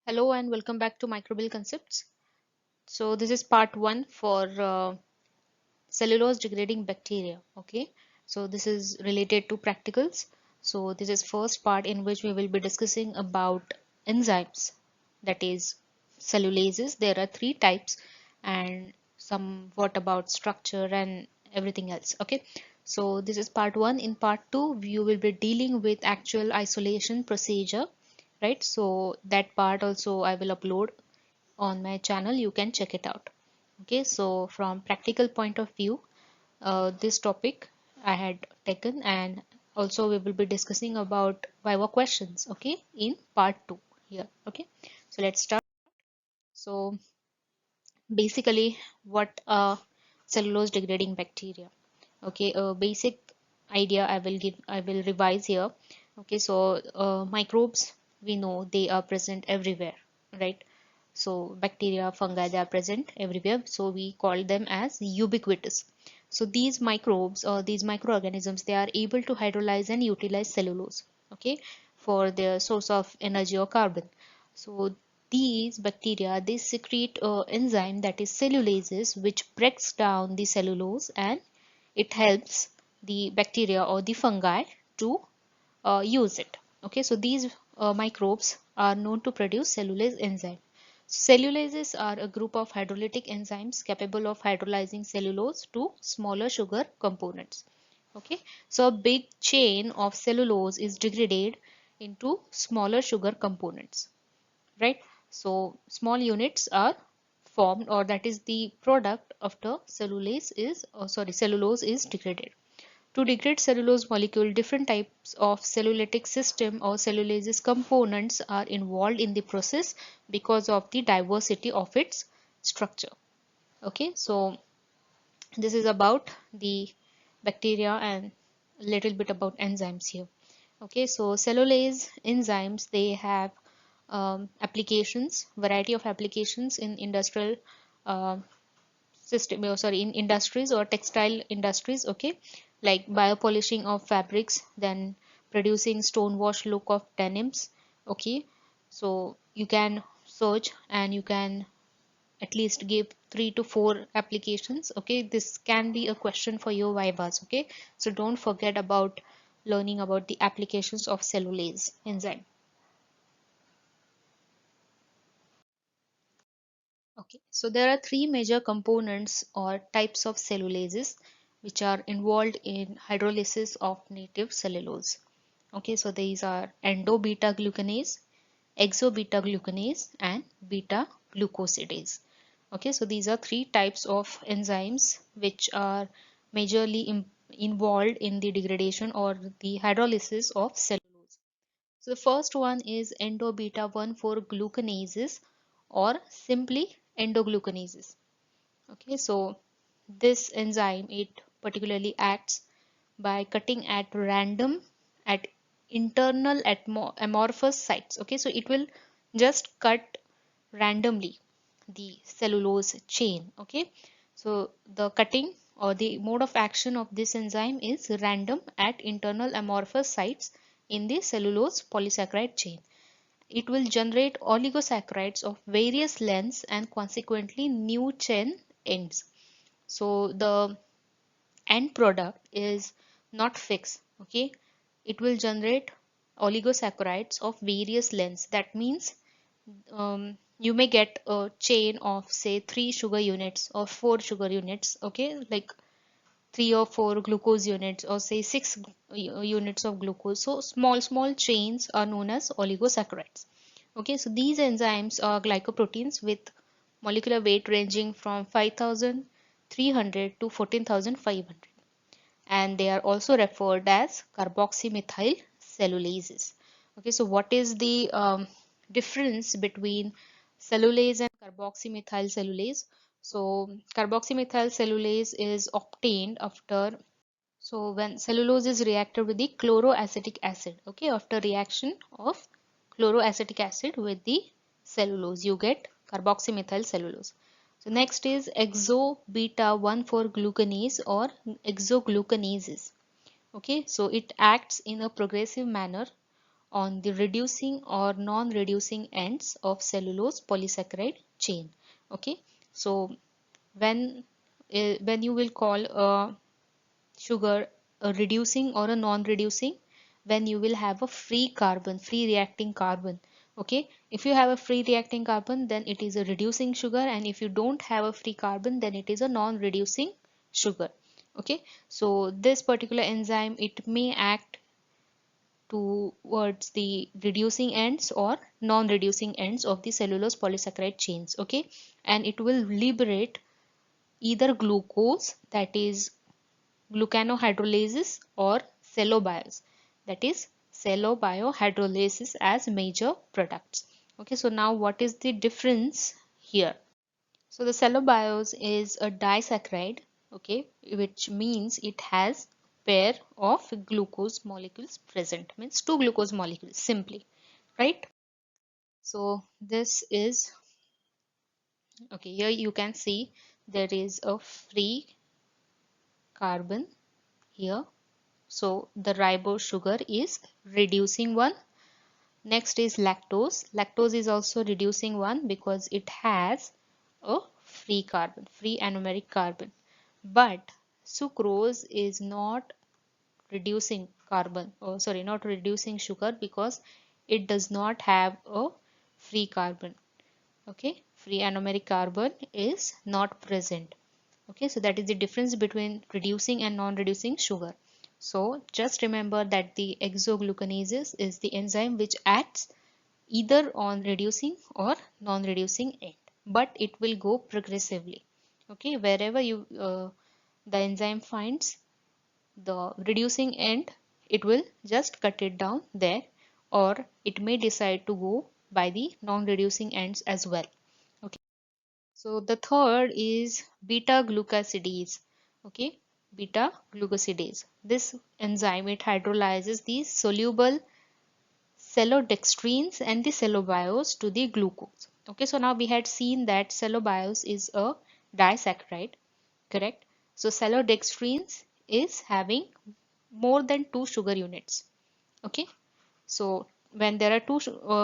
Hello and welcome back to Microbial Concepts. So this is part one for cellulose degrading bacteria. Okay, so this is related to practicals. So this is first part in which we will be discussing about enzymes, that is cellulases. There are three types and somewhat about structure and everything else. Okay, so this is part one. In part two, you will be dealing with actual isolation procedure, right? So that part also I will upload on my channel. You can check it out. Okay, so from practical point of view, this topic I had taken, and also we will be discussing about VIVA questions, okay, in part 2 here. Okay, so let's start. So basically, what are cellulose degrading bacteria? Okay, a basic idea I will revise here. Okay, so microbes, we know they are present everywhere, right? So bacteria, fungi, they are present everywhere, so we call them as ubiquitous. So these microbes or these microorganisms, they are able to hydrolyze and utilize cellulose, okay, for their source of energy or carbon. So these bacteria, they secrete an enzyme, that is cellulases, which breaks down the cellulose, and it helps the bacteria or the fungi to use it. Okay, so these microbes are known to produce cellulase enzyme. Cellulases are a group of hydrolytic enzymes capable of hydrolyzing cellulose to smaller sugar components. Okay, so a big chain of cellulose is degraded into smaller sugar components, right? So small units are formed, or that is the product after cellulose is degraded. To degrade cellulose molecule, different types of cellulitic system or cellulases components are involved in the process because of the diversity of its structure. Okay, so this is about the bacteria and a little bit about enzymes here. Okay, so cellulase enzymes, they have variety of applications in industrial uh, in industries or textile industries. Okay, like biopolishing of fabrics, then producing stone wash look of denims. Okay, so you can search and you can at least give 3 to 4 applications. Okay, this can be a question for your vivas. Okay, so don't forget about learning about the applications of cellulase enzyme. Okay, so there are three major components or types of cellulases which are involved in hydrolysis of native cellulose. Okay, so these are endo-beta glucanase, exo-beta glucanase, and beta glucosidase. Okay, so these are three types of enzymes which are majorly involved in the degradation or the hydrolysis of cellulose. So the first one is endo-beta 1,4 glucanases, or simply endoglucanases. Okay, so this enzyme, it particularly acts by cutting at random at internal amorphous sites. Okay, so it will just cut randomly the cellulose chain. Okay, so the cutting or the mode of action of this enzyme is random at internal amorphous sites in the cellulose polysaccharide chain. It will generate oligosaccharides of various lengths and consequently new chain ends. So the end product is not fixed. Okay, it will generate oligosaccharides of various lengths. That means you may get a chain of say 3 sugar units or 4 sugar units. Okay, like 3 or 4 glucose units, or say 6 units of glucose. So small chains are known as oligosaccharides. Okay, so these enzymes are glycoproteins with molecular weight ranging from 5,300 to 14,500, and they are also referred as carboxymethyl cellulases. Okay, so what is the difference between cellulase and carboxymethyl cellulase? So carboxymethyl cellulase is obtained after, so when cellulose is reacted with the chloroacetic acid. Okay, after reaction of chloroacetic acid with the cellulose, you get carboxymethyl cellulose. So next is exo beta 1,4 glucanase or exoglucanases. Okay, so it acts in a progressive manner on the reducing or non-reducing ends of cellulose polysaccharide chain. Okay, so when you will call a sugar a reducing or a non-reducing, when you will have a free carbon, free reacting carbon. Okay, if you have a free reacting carbon, then it is a reducing sugar, and if you don't have a free carbon, then it is a non-reducing sugar. Okay, so this particular enzyme, it may act towards the reducing ends or non-reducing ends of the cellulose polysaccharide chains. Okay, and it will liberate either glucose, that is glucanohydrolases, or cellobios, that is cellobiohydrolases, as major products. Okay, so now what is the difference here? So the cellobios is a disaccharide, okay, which means it has pair of glucose molecules present, means two glucose molecules simply, right? So this is okay. Here you can see there is a free carbon here. So the ribose sugar is reducing one. Next is lactose. Lactose is also reducing one because it has a free carbon, free anomeric carbon. But sucrose is not reducing carbon, or sorry, not reducing sugar, because it does not have a free carbon. Okay, free anomeric carbon is not present. Okay, so that is the difference between reducing and non-reducing sugar. So just remember that the exogluconases is the enzyme which acts either on reducing or non-reducing end, but it will go progressively. Okay, wherever the enzyme finds the reducing end, it will just cut it down there, or it may decide to go by the non-reducing ends as well. Okay, so the third is beta glucosidase. Okay, beta glucosidase. This enzyme, it hydrolyzes the soluble cellodextrins and the cellobiose to the glucose. Okay, so now we had seen that cellobiose is a disaccharide, correct? So cellodextrins is having more than 2 sugar units. Okay, so when there are two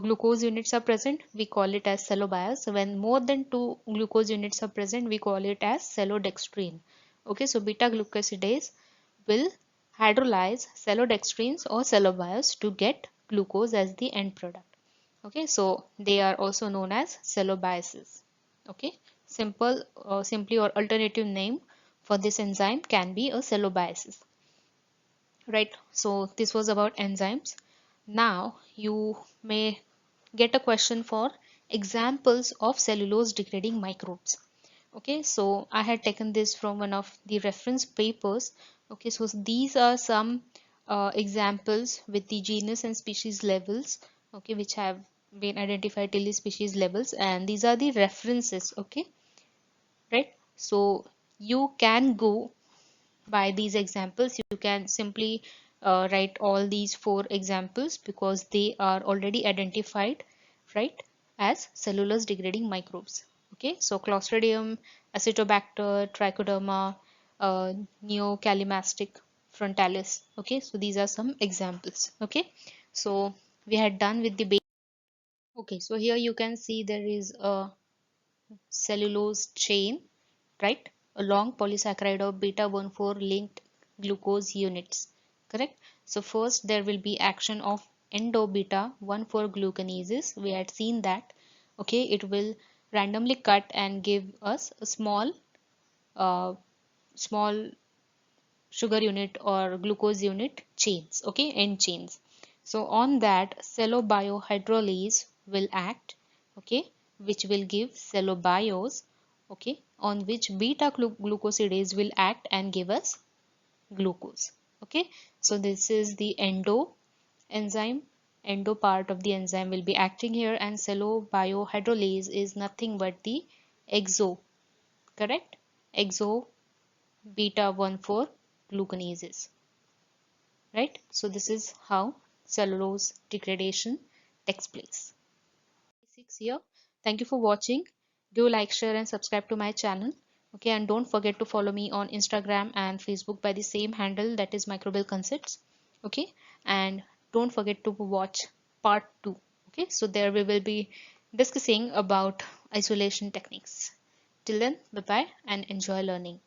glucose units are present, we call it as cellobiose. So when more than 2 glucose units are present, we call it as cellodextrin. Okay, so beta glucosidase will hydrolyze cellodextrins or cellobiose to get glucose as the end product. Okay, so they are also known as cellobiases. Okay, simply or alternative name for this enzyme can be a cellobiasis. Right, so this was about enzymes. Now you may get a question for examples of cellulose degrading microbes. Okay, so I had taken this from one of the reference papers. Okay, so these are some examples with the genus and species levels, okay, which have been identified till the species levels, and these are the references. Okay, right, so you can go by these examples. You can simply write all these 4 examples because they are already identified, right, as cellulose degrading microbes. Okay, so Clostridium, Acetobacter, Trichoderma, uh, Neocalimastic frontalis. Okay, so these are some examples. Okay, so we had done with the base. Okay, so here you can see there is a cellulose chain, right? A long polysaccharide of beta 1,4 linked glucose units, correct? So first there will be action of endo beta 1,4 glucanases. We had seen that. Okay, it will randomly cut and give us a small sugar unit or glucose unit chains. Okay, end chains. So on that, cellobiohydrolase will act. Okay, which will give cellobiose. Okay, on which beta glucosidase will act and give us glucose. Okay, so this is the endo enzyme. Endo part of the enzyme will be acting here, and cellobiohydrolase is nothing but the exo, correct, exo beta 1,4 glucanases, right? So this is how cellulose degradation takes place. Basics here. Thank you for watching. Do like, share and subscribe to my channel. Okay, and don't forget to follow me on Instagram and Facebook by the same handle, that is Microbial Concepts. Okay, and don't forget to watch part 2. Okay, so there we will be discussing about isolation techniques. Till then, bye bye and enjoy learning.